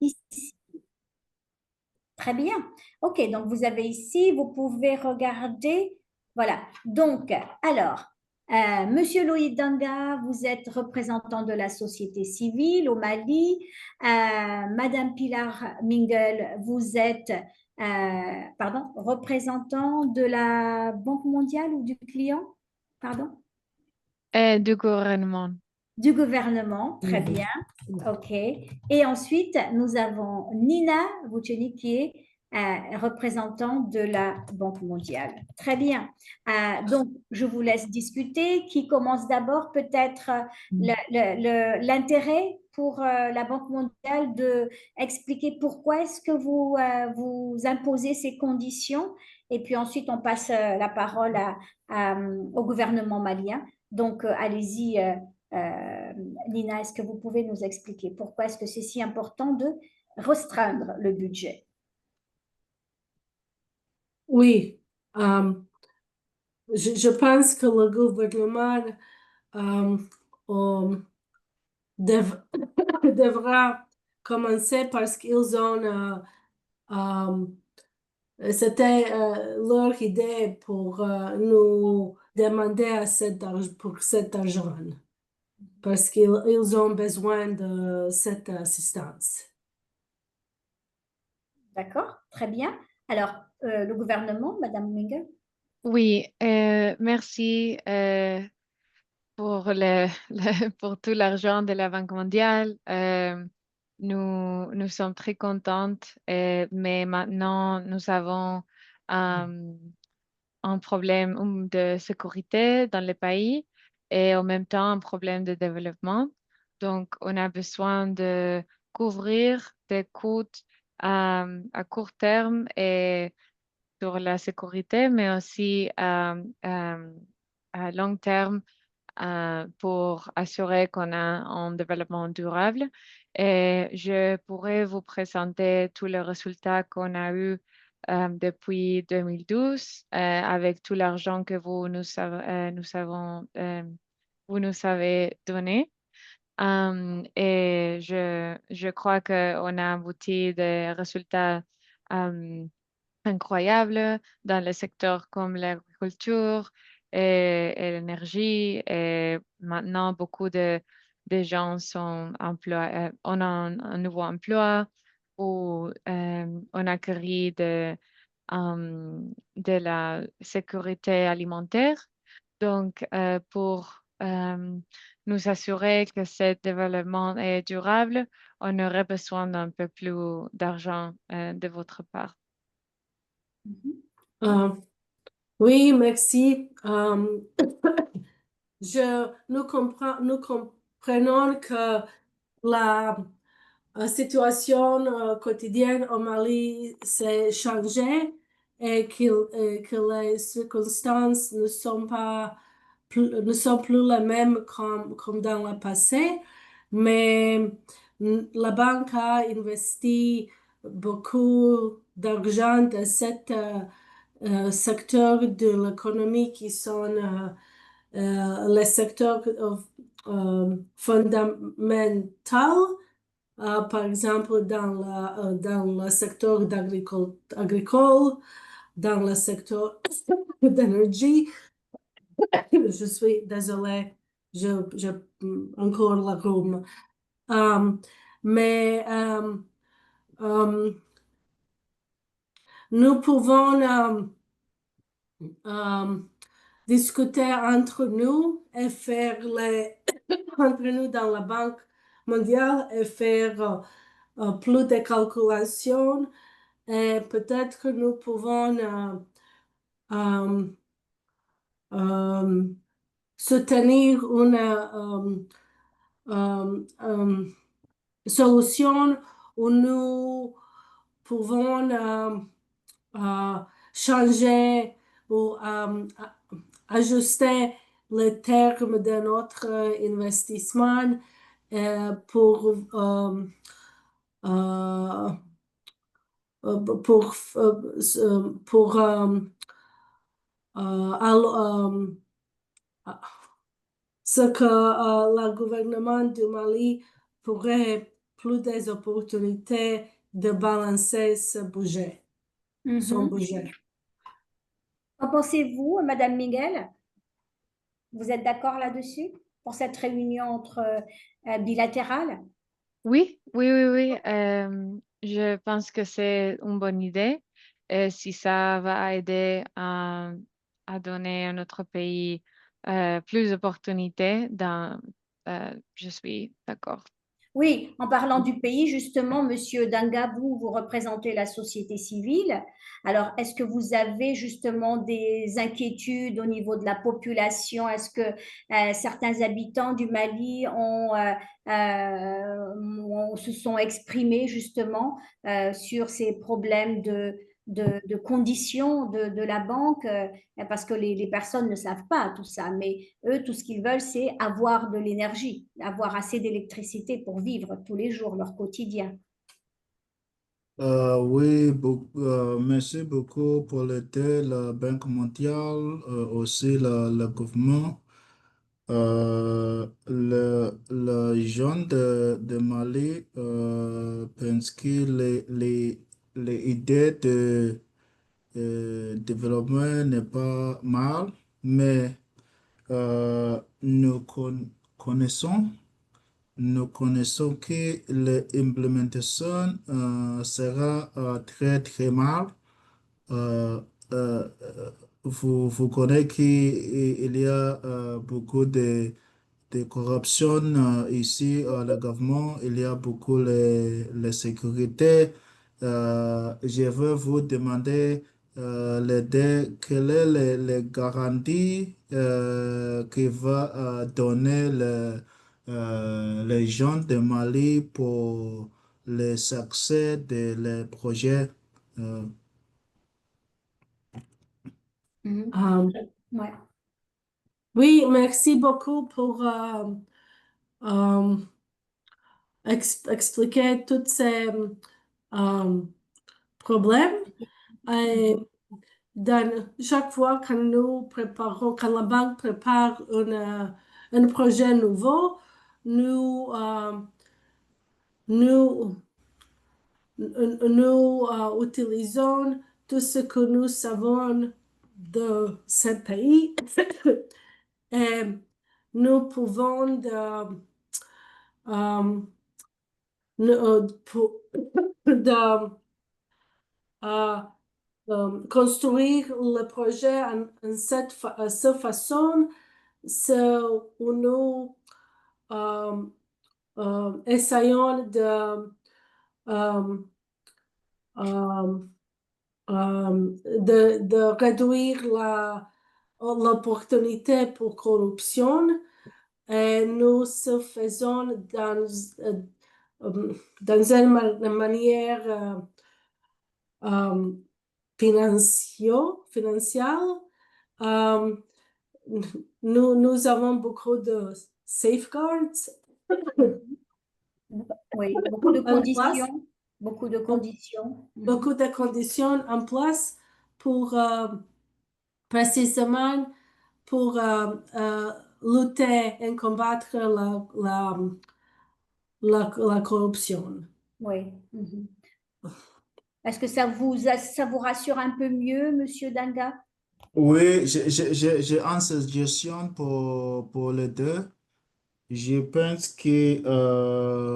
Ici. Très bien. OK, donc vous avez ici, vous pouvez regarder. Voilà. Donc, alors, Monsieur Loïc Danga, vous êtes représentant de la société civile au Mali. Madame Pilar Mingel, vous êtes, pardon, représentant de la Banque mondiale ou du client? Pardon? Du gouvernement. Du gouvernement. Très bien. OK. Et ensuite, nous avons Nina Vucenic qui est représentant de la Banque mondiale. Très bien. Donc, je vous laisse discuter. Qui commence d'abord? Peut-être l'intérêt pour la Banque mondiale de expliquer pourquoi est-ce que vous imposez ces conditions. Et puis ensuite, on passe la parole au gouvernement malien. Donc, allez-y. Lina, est-ce que vous pouvez nous expliquer pourquoi est-ce que c'est si important de restreindre le budget? Oui, euh, je pense que le gouvernement euh, euh, dev- devra commencer parce qu'ils ont, c'était leur idée pour nous demander pour cet argent, parce qu'ils ont besoin de cette assistance. D'accord, très bien. Alors, le gouvernement, Madame Mingle? Oui, merci pour pour tout l'argent de la Banque mondiale. Nous sommes très contentes, mais maintenant nous avons euh, un problème de sécurité dans le pays et en même temps un problème de développement. Donc, on a besoin de couvrir des coûts à court terme et sur la sécurité, mais aussi à long terme pour assurer qu'on a un développement durable. Et je pourrais vous présenter tous les résultats qu'on a eus depuis 2012 avec tout l'argent que vous nous avez donné. Et je crois qu'on a abouti des résultats incroyables dans les secteurs comme l'agriculture et l'énergie. Et maintenant, beaucoup de gens ont un nouveau emploi ou on a acquis de la sécurité alimentaire. Donc, pour nous assurer que ce développement est durable, on aurait besoin d'un peu plus d'argent de votre part. Euh, oui, merci. Nous comprenons que la situation quotidienne au Mali s'est changée et que les circonstances ne sont plus les mêmes comme dans le passé, mais la banque a investi beaucoup d'argent dans cet secteur de l'économie qui sont les secteurs fondamentaux, par exemple dans le secteur agricole, dans le secteur d'énergie. Je suis désolée, je encore la rhume. Um, mais nous pouvons discuter entre nous et faire entre nous dans la Banque mondiale et faire plus de calculations. Et peut-être que nous pouvons euh, euh, soutenir une solution où nous pouvons euh, changer ou ajuster les termes de notre investissement euh, pour ce que le gouvernement du Mali pourrait plus des opportunités de balancer son budget. Qu'en pensez-vous, Madame Miguel? Vous êtes d'accord là-dessus pour cette réunion bilatérale? Oui, oui, oui, oui. Je pense que c'est une bonne idée. Si ça va aider à donner à notre pays plus d'opportunités, je suis d'accord. Oui, en parlant du pays, justement, Monsieur Danga, vous représentez la société civile. Alors, est-ce que vous avez justement des inquiétudes au niveau de la population? Est-ce que certains habitants du Mali se sont exprimés justement sur ces problèmes de conditions de la banque? Parce que les personnes ne savent pas tout ça, mais eux, tout ce qu'ils veulent, c'est avoir de l'énergie, avoir assez d'électricité pour vivre tous les jours leur quotidien. Oui, merci beaucoup pour l'aide, la Banque mondiale, aussi le gouvernement. Le jeune de Mali pense que les idées de développement n'est pas mal, mais nous connaissons. Nous connaissons que l'implémentation sera très très mal. Euh, euh, vous connaissez qu'il y a beaucoup de corruption ici, le gouvernement, il y a beaucoup les sécurités. Je veux vous demander quelles sont les garanties que va donner les gens de Mali pour le succès de les projets. euh, Mhm. Um, Ouais. oui, merci beaucoup pour um, expliquer tous ces problèmes. Et chaque fois que nous préparons, quand la banque prépare un projet nouveau, nous, nous utilisons tout ce que nous savons de ce pays et nous pouvons euh, de, euh, construire le projet en cette façon, où nous euh, essayons euh, euh, de réduire l'opportunité pour corruption et nous se faisons dans une manière euh, financière. Euh, nous avons beaucoup de safeguards Oui, beaucoup de en place, conditions, beaucoup de conditions. Mhm. beaucoup de conditions en place pour précisément pour lutter et combattre la corruption. Oui. Mhm. Est-ce que ça vous rassure un peu mieux, Monsieur Danga? Oui, j'ai une suggestion pour les deux. Je pense que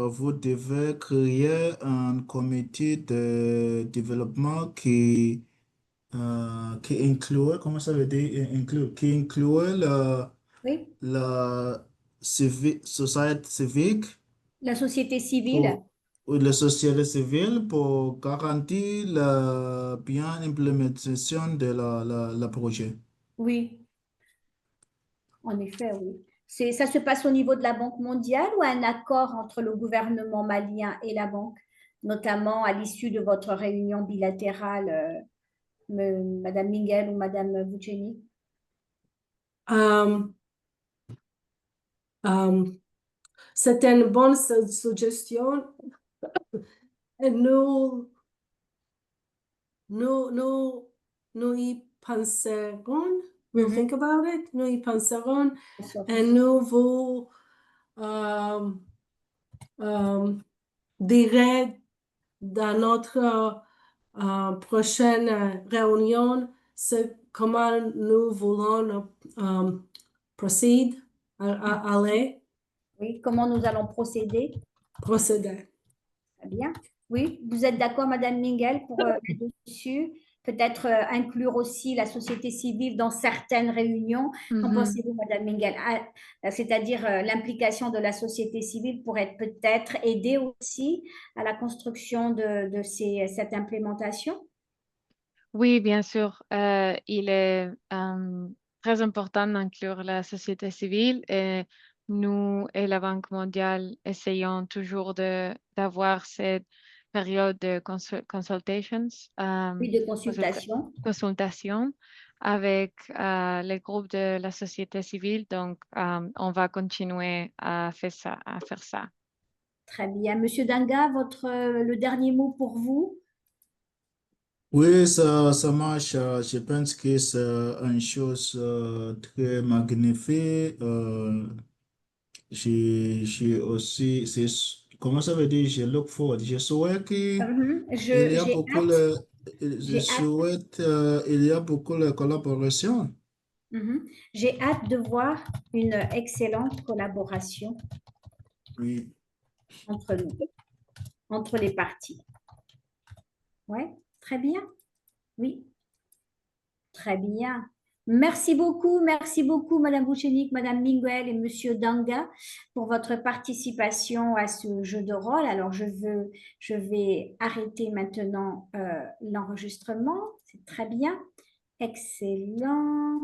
vous devez créer un comité de développement qui inclut, comment ça veut dire, qui inclut Oui, la société civique la société civile. pour ou la société civile pour garantir la bien implémentation de la projet. Oui, en effet, oui. Ça se passe au niveau de la Banque mondiale ou un accord entre le gouvernement malien et la banque, notamment à l'issue de votre réunion bilatérale, Madame Miguel ou Madame Vuceni? Um, um, c'est une bonne suggestion. Et nous y penserons. We'll Mhm. think about it. Nous y penserons. Bien sûr. Et nous vous um, um, dirai dans notre prochaine réunion comment nous voulons procéder, aller, Oui, comment nous allons procéder? procéder. Très bien. Oui, vous êtes d'accord, Madame Minguel, pour là-dessus? Peut-être inclure aussi la société civile dans certaines réunions. Qu'en Mhm. pensez-vous, Madame Minguel? C'est-à-dire l'implication de la société civile pourrait peut-être aider aussi à la construction de cette implémentation? Oui, bien sûr. Il est très important d'inclure la société civile et nous et la Banque mondiale essayons toujours d'avoir cette période de consultations, Oui, de consultation. consultation avec les groupes de la société civile. Donc, on va continuer à faire ça. Très bien. Monsieur Danga, le dernier mot pour vous? Oui, ça marche. Je pense que c'est une chose très magnifique. J'ai aussi, comment ça veut dire, je look forward. Je souhaite qu'il y a J'ai beaucoup hâte. je J'ai hâte. souhaite, il y a beaucoup de collaboration. J'ai hâte de voir une excellente collaboration Oui. entre nous, entre les parties. Oui, très bien. Oui, très bien. Merci beaucoup, Madame Bouchenik, Madame Minguel et Monsieur Danga pour votre participation à ce jeu de rôle. Alors, je vais arrêter maintenant l'enregistrement. C'est très bien. Excellent.